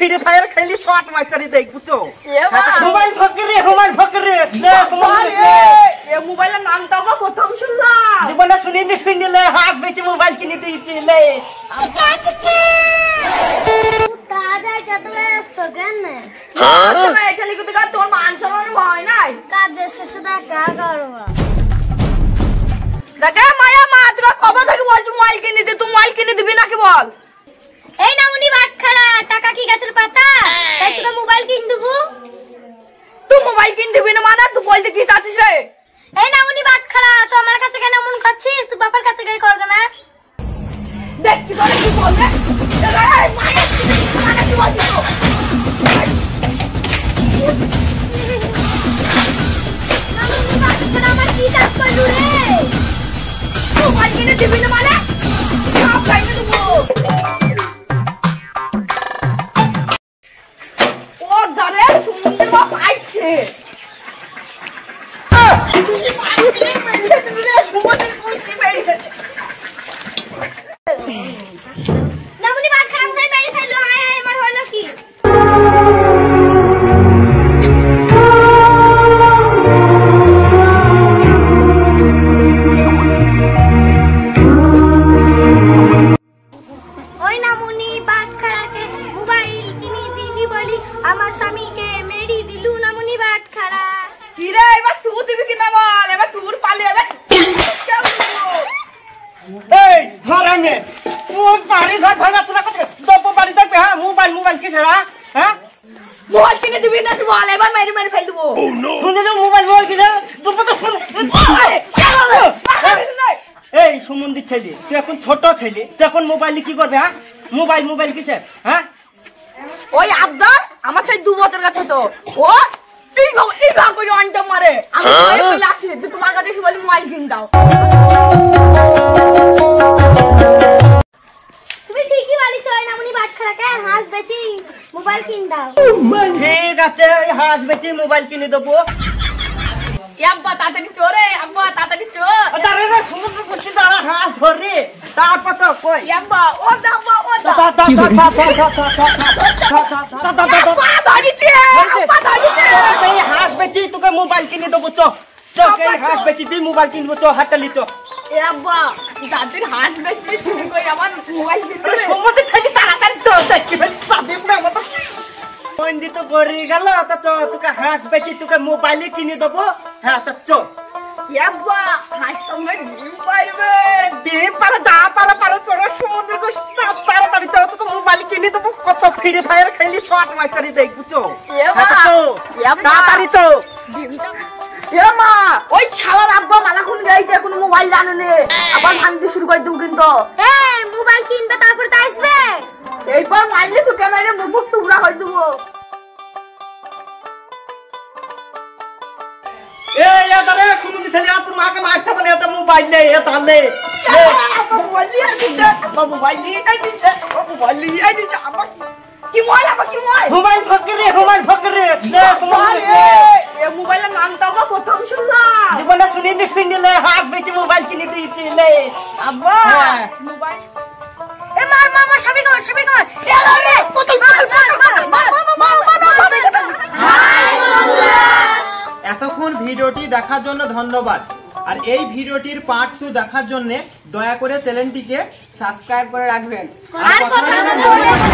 free fire খেলি shot মাইতারি দেই বুঝছো মোবাইল ফকরে এ মোবাইলের নামটা বা প্রথম শুনলাম জীবনে শুনিলে হাস বেচে মোবাইল কিনে দিয়েছিলে দাদা কত ব্যস্ত কেন তুমি এখানে কত তোর মান সম্মান ভয় নাই কাজের শেষে দেখা করব দাদা মায়া মা তোরা কবে থেকে বলছো মোবাইল কিনে দে তুই মোবাইল কিনে দিবি নাকি বল এই নামুনি বাটখারা টাকা কি গাছের পাতা তাই তোকে মোবাইল কিন দেবো তুই মোবাইল কিনে দিবি না মানে তুই বলতে কি চাচ্ছিস রে এই নামুনি বাটখারা তো আমার কাছে কেন মন করছিস তুই বাবার কাছে গিয়ে করবে না দেখ কি করে কি বলবে এই মায়া মানে কি বলছিস নামুনি বাটখারা আমার কি কাজ করলু রে মোবাইল কিনে দিবি না মানে সব কিনে দেবো ও ধরে সুন্দর বাপ আইছে নামুনি বাটখারা উড়ে মেরে ফেললো হায় হায় আমার হলো কি ওই নামুনি বাটখারাকে মোবাইল কিনে দিবি বলি আমার স্বামীকে মেরি দিলু নামুনি বাটখারা কি রে এবার তুই দিবি কি না বল এবার তোর পালে এবার এই হারামে তুই বাড়ি ঘর ভাঙা তোরা কত দপ বাড়ি থাকবে হ্যাঁ মোবাইল কিসের হ্যাঁ মোবাইল কিনে দিবি না তুই বল এবার মেরে মেরে ফেল দেবো শুনে যাও মোবাইল কিসের তুই তো শুন এই সুমন্দির ছেলে তুই এখন ছোট ছেলে তুই এখন মোবাইলে কি করবে হ্যাঁ মোবাইল কিসের হ্যাঁ ওই আব্দাস আমার সেই 2 বছর কাছে তো ও এই ভাগ করে আনটা মারে আমি বলে আসি তুই তোমার কাছে এসে বলি মোবাইল কিন দাও তুমি ঠিকই বলিস ওই নামুনি বাটখারাকে হাঁস বেচি মোবাইল কিন দাও ঠিক আছে হাঁস বেচে মোবাইল কিনে দেবো আব্বা তাড়াতাড়ি চোরে আব্বা তাড়াতাড়ি চোর আরে রে সমুদ্র পড়ছি দাঁড়া হাঁস ধরে তারপর তো কই আব্বা ও দাব্বা ও হাঁস বেচি তোকে মোবাইল কিনে দেবো চোখ হাঁস বেচি তুই মোবাইল কিনবো চো হাটটালি চো আব্বা দাদির হাত বেচে তুমি কই আমার মোবাইল কিনবে সমুদ্র থেকে তাড়াতাড়ি চো দেখি পন্ডিত করে গেল তো চো তোকে হাঁস বেচি তোকে মোবাইলে কিনে দেবো হ্যাঁ তো চো আব্বা হাঁস সঙ্গে ডিম পাইবে ডিম পারে যা পারে চোরা সমুদ্র তাড়াতাড়ি চো তোকে মোবাইল কিনে দেবো কত ফ্রি ফায়ার খেলি শট মাইতারি দেই বুঝছো তাড়াতাড়ি চো মা ওই শালার আব্বা মালাখুন গাইছে কোনো মোবাইল জানে নে আবার ভাঙতে শুরু করে দেব কিন্তু মোবাইল কিনবে তারপরে তো আসবে এইবার মারলে তো ক্যামেরা মুখ টুকরা হয়ে দেবো এই দাঁড়া সমুদ্র ছেলে আর তোর মাকে মারতে পারে এটা মোবাইল নেই এ তাহলে মোবাইল নিয়ে দিচ্ছে মোবাইল নিয়ে দিচ্ছে মোবাইল নিয়ে দিচ্ছে আবার কি মোবাইল আবার কি মোবাইল ফকরে এ মোবাইলের নামটা বা প্রথম শুনলাম জীবনে শুনিলে হাস বেচে মোবাইল কিনে দিয়েছিলে আব্বা মোবাইল এ মার সবই কর এতক্ষণ ভিডিওটি দেখার জন্য ধন্যবাদ আর এই ভিডিওটির পার্ট 2 দেখার জন্য দয়া করে চ্যানেলটিকে সাবস্ক্রাইব করে রাখবেন আর কথা